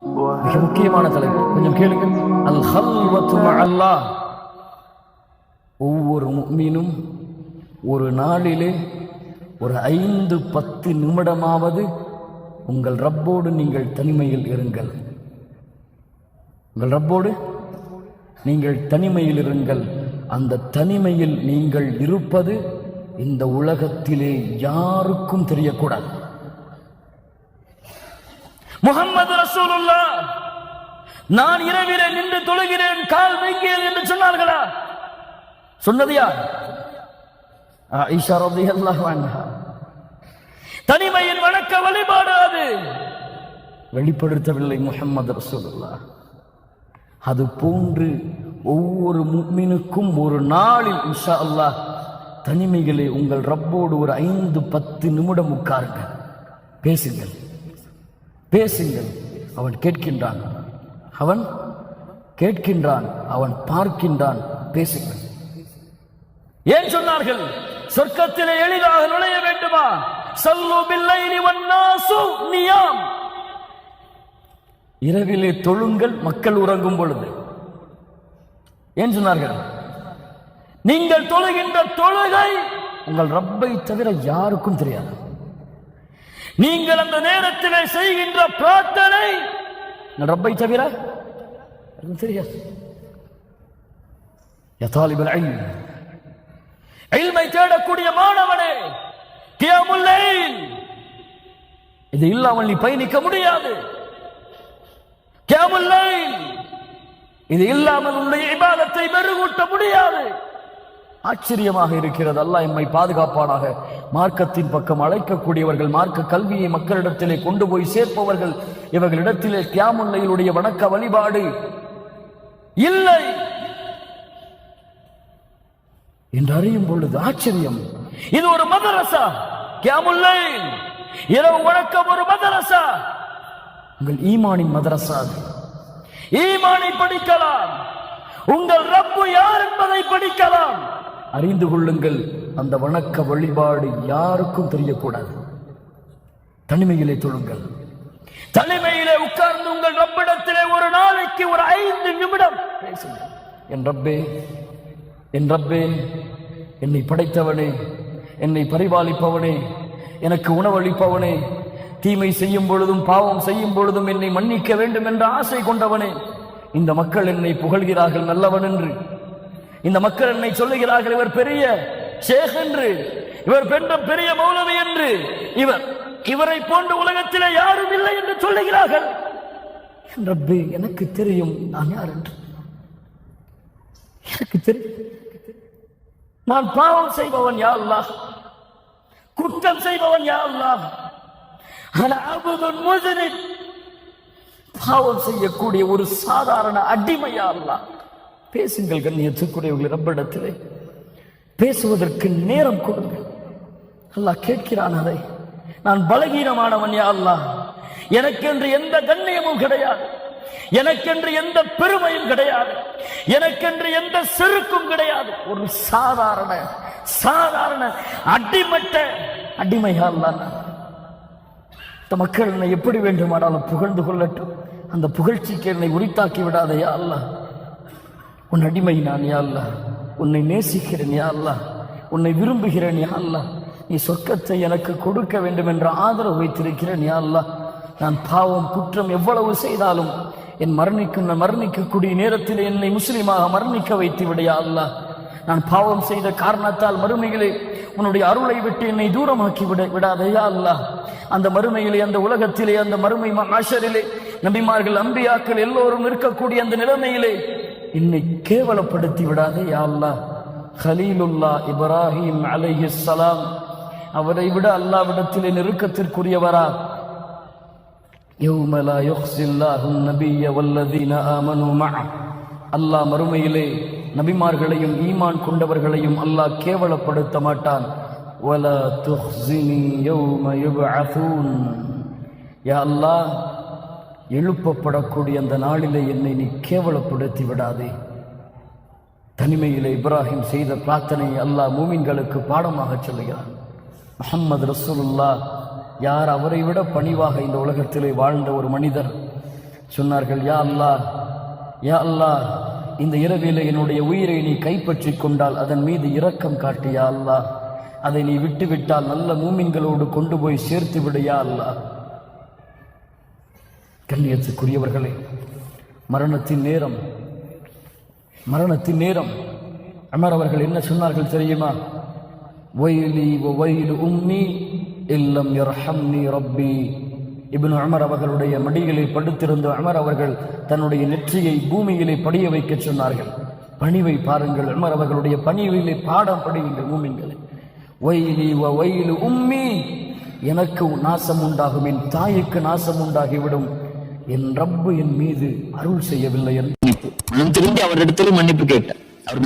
மிக முக்கியமான தலைப்பு, கொஞ்சம் கேளுங்க. அல் ஹல்வத்து மஅல்லாஹ். ஒவ்வொரு முஃமினும் ஒரு நாளிலே ஒரு 5-10 நிமிடமாவது உங்கள் ரப்போடு நீங்கள் தனிமையில் இருங்கள். உங்கள் ரப்போடு நீங்கள் தனிமையில் இருங்கள். அந்த தனிமையில் நீங்கள் இருப்பது இந்த உலகத்திலே யாருக்கும் தெரியக்கூடாது. முஹம்மது ரசூலுல்லாஹ் நான் இரவிலே நின்று தொழுகிறேன், கால் வைக்கிறேன் என்று சொன்னார்களா? சொன்னது யார்? ஆயிஷா ரலியல்லாஹு அன்ஹா. தனிமையின் வணக்க வழிபாடு அது வெளிப்படுத்தவில்லை முஹம்மது ரசூலுல்லாஹ். அது போன்று ஒவ்வொரு முஃமினுக்கும் ஒரு நாளில் இன்ஷா அல்லாஹ் தனிமைகளே உங்கள் ரப்போடு ஒரு 5-10 நிமிடம் உட்காருங்கள், பேசுங்கள் பேசுங்கள். அவன் கேட்கின்றான், அவன் கேட்கின்றான், அவன் பார்க்கின்றான். பேசுங்கள். ஏன் சொன்னார்கள்? சொர்க்கத்திலே எளிதாக நுழைய வேண்டுமா? ஸல்லு பில்லைலி வன்னாசு நியாம். இரவிலே தொழுங்கள், மக்கள் உறங்கும் பொழுது. ஏன் சொன்னார்கள்? நீங்கள் தொழுகின்ற தொழுகை உங்கள் ரப்பை தவிர யாருக்கும் தெரியாது. நீங்கள் அந்த நேரத்திலே செய்கின்ற பிரார்த்தனை ரப்பை தவிர தெரியாது. யா தாலிபுல் இல்ம், இல்மை தேடக்கூடிய மாணவனே, கியாமுல் லைல் இது இல்லாமல் நீ பயணிக்க முடியாது. கியாமுல் லைல் இது இல்லாமல் உன்னுடைய இபாதத்தை மெருகூட்ட முடியாது. ஆச்சரியமாக இருக்கிறது. அல்லாஹ் எம்மை பாதுகாப்பானாக. மார்க்கத்தின் பக்கம் அழைக்கக்கூடியவர்கள், மார்க்க கல்வியை மக்களிடத்திலே கொண்டு போய் சேர்ப்பவர்கள், இவர்களிடத்திலே கியாமுல் லைலுடைய வணக்க வழிபாடு இல்லை என்று அறியும் பொழுது ஆச்சரியம். இது ஒரு மதரசா. கியாமுல் லைல் இரவு வணக்கம் ஒரு மதரசா. உங்கள் ஈமானின் மதரசா. ஈமானை படிக்கலாம், உங்கள் ரப்பு யார் என்பதை படிக்கலாம். அறிந்து கொள்ளுங்கள். அந்த வணக்க வழிபாடு யாருக்கும் தெரியக்கூடாது. தனிமையிலே தொழுங்கள். தனிமையிலே உட்கார்ந்து உங்கள் ரப்பிடத்திலே ஒரு நாளைக்கு ஒரு 5 நிமிடம் பேசுங்கள். என் ரப்பே, என் ரப்பே, என்னை படைத்தவனே, என்னை பரிபாலிப்பவனே, எனக்கு உணவளிப்பவனே, தீமை செய்யும் பொழுதும் பாவம் செய்யும் பொழுதும் என்னை மன்னிக்க வேண்டும் என்ற ஆசை கொண்டவனே, இந்த மக்கள் என்னை புகழ்கிறார்கள் நல்லவன் என்று. இந்த மக்கள் என்னை சொல்லுகிறார்கள் இவர் பெரிய ஷேக் என்று, இவர் பெரிய மௌலவி என்று, இவரை போன்ற உலகத்திலே யாரும் இல்லை என்று சொல்லுகிறார்கள். ரப்பே, எனக்கு தெரியும் நான் யார் என்று. எனக்கு தெரியும் நான் பாவம் செய்பவன் யா அல்லாஹ், குற்றம் செய்பவன் யா அல்லாஹ். அன அபுதுன் முஸ்லிம், பாவம் செய்யக்கூடிய ஒரு சாதாரண அடிமையா அல்லாஹ். பேசுங்கள் கண்ணியத்துக்குரியவர்கள், ரப்பிடத்திலே பேசுவதற்கு நேரம் கொடுங்கள். அல்லாஹ் கேட்கிறான் அதை. நான் பலகீனமானவன் யா அல்லாஹ், எனக்கென்று எந்த கண்ணியமும் கிடையாது, எனக்கென்று எந்த பெருமையும் கிடையாது, எனக்கென்று எந்த செருக்கும் கிடையாது. ஒரு சாதாரண அடிமட்ட அடிமையா அல்லாஹ். இந்த மக்கள் என்னை எப்படி வேண்டுமானாலும் புகழ்ந்து கொள்ளட்டும், அந்த புகழ்ச்சிக்கு என்னை உரித்தாக்கி விடாத யா அல்லாஹ். உன் அடிமை நான் யா அல்லாஹ், உன்னை நேசிக்கிறேன் யா அல்லாஹ், உன்னை விரும்புகிறேன் யா அல்லாஹ். நீ சொர்க்கத்தை எனக்கு கொடுக்க வேண்டும் என்ற ஆதரவு வைத்திருக்கிறேன் யா அல்லாஹ். நான் பாவம் குற்றம் எவ்வளவு செய்தாலும் என் மரணிக்கக்கூடிய நேரத்தில் என்னை முஸ்லிமாக மரணிக்க வைத்து விட யா அல்லாஹ். நான் பாவம் செய்த காரணத்தால் மறுமையிலே உன்னுடைய அருளை விட்டு என்னை தூரமாக்கி விடாதே யா அல்லாஹ். அந்த மறுமையிலே, அந்த உலகத்திலே, அந்த மறுமை மஹ்ஷரிலே நபிமார்கள் அம்பியாக்கள் எல்லோரும் இருக்கக்கூடிய அந்த நிலைமையிலே என்னை கேவலப்படுத்தி விடாதே யா அல்லாஹ். கலீலுல்லாஹ் இப்ராஹிம் அலைஹிஸ்ஸலாம், அவரை விட அல்லாஹ்விடத்திலே நெருக்கத்திற்குரியவரா? யௌம லா யுக்ஸில்லாஹு நபிய்ய வல்லதீன ஆமனூ மஅ. அல்லாஹ் மறுமையிலே நபிமார்களையும் ஈமான் கொண்டவர்களையும் அல்லாஹ் கேவலப்படுத்த மாட்டான். வலா துஹ்ஸினி யௌம யுப்அஸூன். யா அல்லாஹ், எழுப்பப்படக்கூடிய அந்த நாளிலே என்னை நீ கேவலப்படுத்தி விடாதே. தனிமையிலே இப்ராஹிம் செய்த பிரார்த்தனையை அல்லாஹ் மூமின்களுக்கு பாடமாக சொல்லுகிறான். முஹம்மது ரசூலுல்லாஹ் யார் அவரை விட பணிவாக இந்த உலகத்திலே வாழ்ந்த ஒரு மனிதர்? சொன்னார்கள், யா அல்லாஹ், யா அல்லாஹ், இந்த இரவிலே என்னுடைய உயிரை நீ கைப்பற்றி கொண்டால் அதன் மீது இரக்கம் காட்டு யா அல்லாஹ். அதை நீ விட்டுவிட்டால் நல்ல மூமின்களோடு கொண்டு போய் சேர்த்து விடு யா அல்லாஹ். கண்ணியத்துக்குரியவர்களே, மரணத்தின் நேரம் உமர் அவர்கள் என்ன சொன்னார்கள் தெரியுமா? வைலி வைலு உம்மி இல்லம் யர்ஹம்னி ரப்பி. இப்னு உமர் அவர்களுடைய மடியிலே படுத்திருந்த உமர் அவர்கள் தன்னுடைய நெற்றியை பூமியிலே படிய வைக்க சொன்னார்கள். பணிவை பாருங்கள், உமர் அவர்களுடைய பணிவிலே பாடம் படியுங்கள் மூமின்களே. வைலி வைலு உம்மி, எனக்கு நாசம் உண்டாகும், என் தாய்க்கு நாசம் உண்டாகிவிடும், என் ரப்பு என் மீது அருள் செய்யவில்லை என்று மனம் திரும்பி அவரிடத்தில் மன்னிப்பு கேட்டார். அவர்